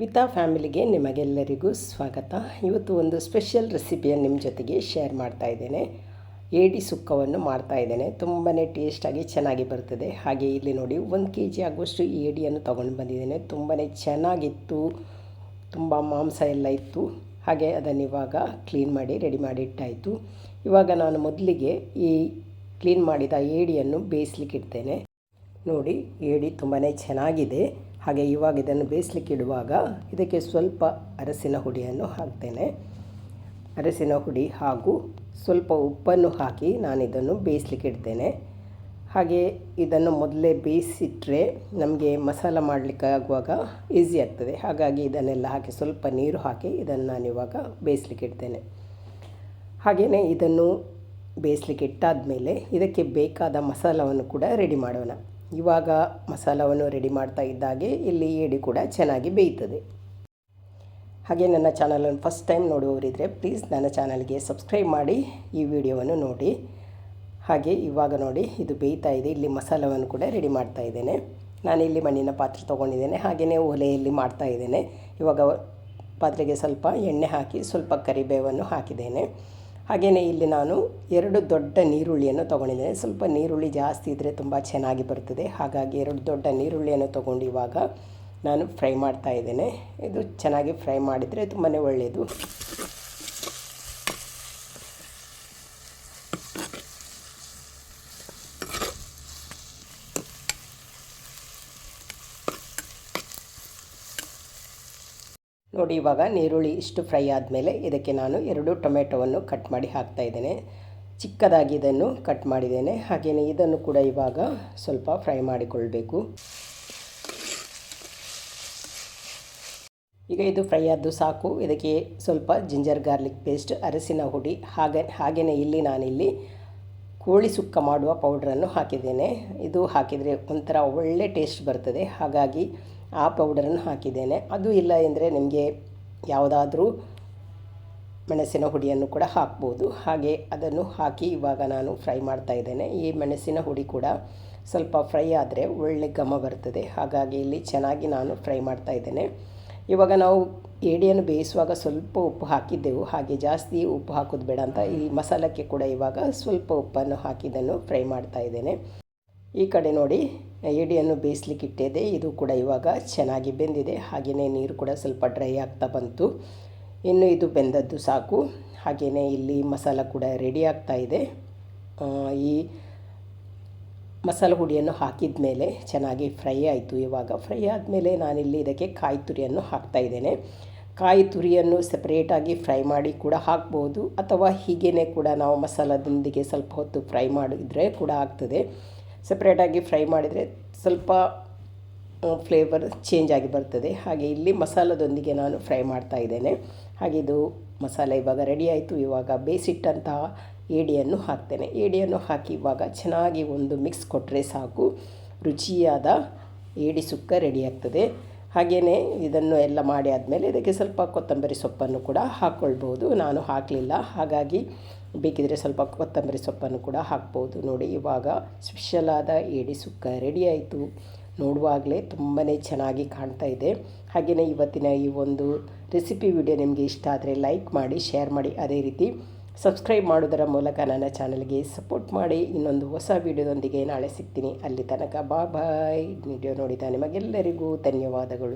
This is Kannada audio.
ವಿತಾ ಫ್ಯಾಮಿಲಿಗೆ ನಿಮಗೆಲ್ಲರಿಗೂ ಸ್ವಾಗತ. ಇವತ್ತು ಒಂದು ಸ್ಪೆಷಲ್ ರೆಸಿಪಿಯನ್ನು ನಿಮ್ಮ ಜೊತೆಗೆ ಶೇರ್ ಮಾಡ್ತಾ ಇದ್ದೇನೆ. ಏಡಿ ಸುಕ್ಕವನ್ನು ಮಾಡ್ತಾ ಇದ್ದೇನೆ. ತುಂಬಾ ಟೇಸ್ಟಾಗಿ ಚೆನ್ನಾಗಿ ಬರ್ತದೆ. ಹಾಗೆ ಇಲ್ಲಿ ನೋಡಿ 1 kg ಆಗುವಷ್ಟು ಏಡಿಯನ್ನು ತೊಗೊಂಡು ಬಂದಿದ್ದೇನೆ. ತುಂಬಾ ಚೆನ್ನಾಗಿತ್ತು, ತುಂಬ ಮಾಂಸ ಎಲ್ಲ ಇತ್ತು. ಹಾಗೆ ಅದನ್ನು ಇವಾಗ ಕ್ಲೀನ್ ಮಾಡಿ ರೆಡಿ ಮಾಡಿ ಇಟ್ಟಾಯಿತು. ಇವಾಗ ನಾನು ಮೊದಲಿಗೆ ಈ ಕ್ಲೀನ್ ಮಾಡಿದ ಏಡಿಯನ್ನು ಬೇಯಿಸ್ಲಿಕ್ಕೆ ಇಡ್ತೇನೆ. ನೋಡಿ, ಏಡಿ ತುಂಬಾ ಚೆನ್ನಾಗಿದೆ. ಹಾಗೆ ಇವಾಗ ಇದನ್ನು ಬೇಯಿಸ್ಲಿಕ್ಕೆ ಇಡುವಾಗ ಇದಕ್ಕೆ ಸ್ವಲ್ಪ ಅರಸಿನ ಹುಡಿಯನ್ನು ಹಾಕ್ತೇನೆ. ಅರಸಿನ ಹುಡಿ ಹಾಗೂ ಸ್ವಲ್ಪ ಉಪ್ಪನ್ನು ಹಾಕಿ ನಾನು ಇದನ್ನು ಬೇಯಿಸ್ಲಿಕ್ಕೆ ಇಡ್ತೇನೆ. ಹಾಗೆ ಇದನ್ನು ಮೊದಲೇ ಬೇಯಿಸಿಟ್ರೆ ನಮಗೆ ಮಸಾಲ ಮಾಡಲಿಕ್ಕೆ ಆಗುವಾಗ ಈಸಿ ಆಗ್ತದೆ. ಹಾಗಾಗಿ ಇದನ್ನೆಲ್ಲ ಹಾಕಿ ಸ್ವಲ್ಪ ನೀರು ಹಾಕಿ ಇದನ್ನು ನಾನಿವಾಗ ಬೇಯಿಸ್ಲಿಕ್ಕೆ ಇಡ್ತೇನೆ. ಹಾಗೆಯೇ ಇದನ್ನು ಬೇಯಿಸ್ಲಿಕ್ಕೆ ಇಟ್ಟಾದ ಮೇಲೆ ಇದಕ್ಕೆ ಬೇಕಾದ ಮಸಾಲವನ್ನು ಕೂಡ ರೆಡಿ ಮಾಡೋಣ. ಇವಾಗ ಮಸಾಲವನ್ನು ರೆಡಿ ಮಾಡ್ತಾ ಇದ್ದಾಗೆ ಇಲ್ಲಿ ಏಡಿ ಕೂಡ ಚೆನ್ನಾಗಿ ಬೇಯ್ತದೆ. ಹಾಗೆ ನನ್ನ ಚಾನಲನ್ನು ಫಸ್ಟ್ ಟೈಮ್ ನೋಡುವವರಿದ್ದರೆ ಪ್ಲೀಸ್ ನನ್ನ ಚಾನಲ್ಗೆ ಸಬ್ಸ್ಕ್ರೈಬ್ ಮಾಡಿ ಈ ವಿಡಿಯೋವನ್ನು ನೋಡಿ. ಹಾಗೆ ಇವಾಗ ನೋಡಿ ಇದು ಬೇಯ್ತಾ ಇದೆ. ಇಲ್ಲಿ ಮಸಾಲವನ್ನು ಕೂಡ ರೆಡಿ ಮಾಡ್ತಾ ಇದ್ದೇನೆ. ನಾನಿಲ್ಲಿ ಮಣ್ಣಿನ ಪಾತ್ರೆ ತೊಗೊಂಡಿದ್ದೇನೆ. ಹಾಗೆಯೇ ಒಲೆಯಲ್ಲಿ ಮಾಡ್ತಾ ಇದ್ದೇನೆ. ಇವಾಗ ಪಾತ್ರೆಗೆ ಸ್ವಲ್ಪ ಎಣ್ಣೆ ಹಾಕಿ ಸ್ವಲ್ಪ ಕರಿಬೇವನ್ನು ಹಾಕಿದ್ದೇನೆ. ಹಾಗೆಯೇ ಇಲ್ಲಿ ನಾನು 2 ದೊಡ್ಡ ನೀರುಳ್ಳಿಯನ್ನು ತೊಗೊಂಡಿದ್ದೇನೆ. ಸ್ವಲ್ಪ ನೀರುಳ್ಳಿ ಜಾಸ್ತಿ ಇದ್ದರೆ ತುಂಬ ಚೆನ್ನಾಗಿ ಬರ್ತದೆ. ಹಾಗಾಗಿ 2 ದೊಡ್ಡ ನೀರುಳ್ಳಿಯನ್ನು ತೊಗೊಂಡು ಇವಾಗ ನಾನು ಫ್ರೈ ಮಾಡ್ತಾ ಇದ್ದೇನೆ. ಇದು ಚೆನ್ನಾಗಿ ಫ್ರೈ ಮಾಡಿದರೆ ತುಂಬಾ ಒಳ್ಳೆಯದು. ನೋಡಿ, ಇವಾಗ ನೀರುಳ್ಳಿ ಇಷ್ಟು ಫ್ರೈ ಆದಮೇಲೆ ಇದಕ್ಕೆ ನಾನು 2 ಟೊಮೆಟೊವನ್ನು ಕಟ್ ಮಾಡಿ ಹಾಕ್ತಾ ಇದ್ದೇನೆ. ಚಿಕ್ಕದಾಗಿ ಇದನ್ನು ಕಟ್ ಮಾಡಿದ್ದೇನೆ. ಹಾಗೆಯೇ ಇದನ್ನು ಕೂಡ ಇವಾಗ ಸ್ವಲ್ಪ ಫ್ರೈ ಮಾಡಿಕೊಳ್ಬೇಕು. ಈಗ ಇದು ಫ್ರೈ ಆದ್ದು ಸಾಕು. ಇದಕ್ಕೆ ಸ್ವಲ್ಪ ಜಿಂಜರ್ ಗಾರ್ಲಿಕ್ ಪೇಸ್ಟ್, ಅರಸಿನ ಹುಡಿ, ಹಾಗೆಯೇ ಇಲ್ಲಿ ನಾನಿಲ್ಲಿ ಕೋಳಿ ಸುಕ್ಕ ಮಾಡುವ ಪೌಡ್ರನ್ನು ಹಾಕಿದ್ದೇನೆ. ಇದು ಹಾಕಿದರೆ ಒಂಥರ ಒಳ್ಳೆ ಟೇಸ್ಟ್ ಬರ್ತದೆ. ಹಾಗಾಗಿ ಆ ಪೌಡರನ್ನು ಹಾಕಿದ್ದೇನೆ. ಅದು ಇಲ್ಲ ಎಂದರೆ ನಿಮಗೆ ಯಾವುದಾದ್ರೂ ಮೆಣಸಿನ ಹುಡಿಯನ್ನು ಕೂಡ ಹಾಕ್ಬೋದು. ಹಾಗೆ ಅದನ್ನು ಹಾಕಿ ಇವಾಗ ನಾನು ಫ್ರೈ ಮಾಡ್ತಾ ಇದ್ದೇನೆ. ಈ ಮೆಣಸಿನ ಹುಡಿ ಕೂಡ ಸ್ವಲ್ಪ ಫ್ರೈ ಆದರೆ ಒಳ್ಳೆ ಘಮ ಬರ್ತದೆ. ಹಾಗಾಗಿ ಇಲ್ಲಿ ಚೆನ್ನಾಗಿ ನಾನು ಫ್ರೈ ಮಾಡ್ತಾ ಇದ್ದೇನೆ. ಇವಾಗ ನಾವು ಏಡಿಯನ್ನು ಬೇಯಿಸುವಾಗ ಸ್ವಲ್ಪ ಉಪ್ಪು ಹಾಕಿದ್ದೆವು. ಹಾಗೆ ಜಾಸ್ತಿ ಉಪ್ಪು ಹಾಕೋದು ಬೇಡ ಅಂತ ಈ ಮಸಾಲಕ್ಕೆ ಕೂಡ ಇವಾಗ ಸ್ವಲ್ಪ ಉಪ್ಪನ್ನು ಹಾಕಿದ್ದನ್ನು ಫ್ರೈ ಮಾಡ್ತಾ ಇದ್ದೇನೆ. ಈ ಕಡೆ ನೋಡಿ, ಏಡಿಯನ್ನು ಬೇಯಿಸ್ಲಿಕ್ಕೆ ಇಟ್ಟಿದೆ. ಇದು ಕೂಡ ಇವಾಗ ಚೆನ್ನಾಗಿ ಬೆಂದಿದೆ. ಹಾಗೆಯೇ ನೀರು ಕೂಡ ಸ್ವಲ್ಪ ಡ್ರೈ ಆಗ್ತಾ ಬಂತು. ಇನ್ನು ಇದು ಬೆಂದದ್ದು ಸಾಕು. ಹಾಗೆಯೇ ಇಲ್ಲಿ ಮಸಾಲ ಕೂಡ ರೆಡಿ ಆಗ್ತಾ ಇದೆ. ಈ ಮಸಾಲ ಹುಡಿಯನ್ನು ಹಾಕಿದ ಮೇಲೆ ಚೆನ್ನಾಗಿ ಫ್ರೈ ಆಯಿತು. ಇವಾಗ ಫ್ರೈ ಆದಮೇಲೆ ನಾನಿಲ್ಲಿ ಇದಕ್ಕೆ ಕಾಯಿ ತುರಿಯನ್ನು ಹಾಕ್ತಾ ಇದ್ದೇನೆ. ಕಾಯಿ ತುರಿಯನ್ನು ಸೆಪ್ರೇಟಾಗಿ ಫ್ರೈ ಮಾಡಿ ಕೂಡ ಹಾಕ್ಬೋದು, ಅಥವಾ ಹೀಗೇ ಕೂಡ ನಾವು ಮಸಾಲದೊಂದಿಗೆ ಸ್ವಲ್ಪ ಹೊತ್ತು ಫ್ರೈ ಮಾಡಿದರೆ ಕೂಡ ಆಗ್ತದೆ. ಸೆಪ್ರೇಟಾಗಿ ಫ್ರೈ ಮಾಡಿದರೆ ಸ್ವಲ್ಪ ಫ್ಲೇವರ್ ಚೇಂಜ್ ಆಗಿ ಬರ್ತದೆ. ಹಾಗೆ ಇಲ್ಲಿ ಮಸಾಲದೊಂದಿಗೆ ನಾನು ಫ್ರೈ ಮಾಡ್ತಾ ಇದ್ದೇನೆ. ಹಾಗೆ ಇದು ಮಸಾಲೆ ಇವಾಗ ರೆಡಿ ಆಯಿತು. ಇವಾಗ ಬೇಯಿಸಿಟ್ಟಂತಹ ಏಡಿಯನ್ನು ಹಾಕ್ತೇನೆ. ಏಡಿಯನ್ನು ಹಾಕಿ ಇವಾಗ ಚೆನ್ನಾಗಿ ಒಂದು ಮಿಕ್ಸ್ ಕೊಟ್ಟರೆ ಸಾಕು, ರುಚಿಯಾದ ಏಡಿ ಸುಕ್ಕ ರೆಡಿ ಆಗ್ತದೆ. ಹಾಗೆಯೇ ಇದನ್ನು ಎಲ್ಲ ಮಾಡಿ ಆದಮೇಲೆ ಇದಕ್ಕೆ ಸ್ವಲ್ಪ ಕೊತ್ತಂಬರಿ ಸೊಪ್ಪನ್ನು ಕೂಡ ಹಾಕ್ಕೊಳ್ಬೋದು. ನಾನು ಹಾಕಲಿಲ್ಲ, ಹಾಗಾಗಿ ಬೇಕಿದ್ರೆ ಸ್ವಲ್ಪ ಕೊತ್ತಂಬರಿ ಸೊಪ್ಪನ್ನು ಕೂಡ ಹಾಕ್ಬೋದು. ನೋಡಿ, ಇವಾಗ ಸ್ಪೆಷಲಾದ ಏಡಿ ಸುಕ್ಕ ರೆಡಿ ಆಯಿತು. ನೋಡುವಾಗಲೇ ತುಂಬಾ ಚೆನ್ನಾಗಿ ಕಾಣ್ತಾ ಇದೆ. ಹಾಗೆಯೇ ಇವತ್ತಿನ ಈ ಒಂದು ರೆಸಿಪಿ ವಿಡಿಯೋ ನಿಮಗೆ ಇಷ್ಟ ಆದರೆ ಲೈಕ್ ಮಾಡಿ, ಶೇರ್ ಮಾಡಿ, ಅದೇ ರೀತಿ ಸಬ್ಸ್ಕ್ರೈಬ್ ಮಾಡೋದರ ಮೂಲಕ ನನ್ನ ಚಾನಲ್ಗೆ ಸಪೋರ್ಟ್ ಮಾಡಿ. ಇನ್ನೊಂದು ಹೊಸ ವಿಡಿಯೋದೊಂದಿಗೆ ನಾಳೆ ಸಿಗ್ತೀನಿ. ಅಲ್ಲಿ ತನಕ ಬಾಯ್. ವಿಡಿಯೋ ನೋಡಿದ ನಿಮಗೆಲ್ಲರಿಗೂ ಧನ್ಯವಾದಗಳು.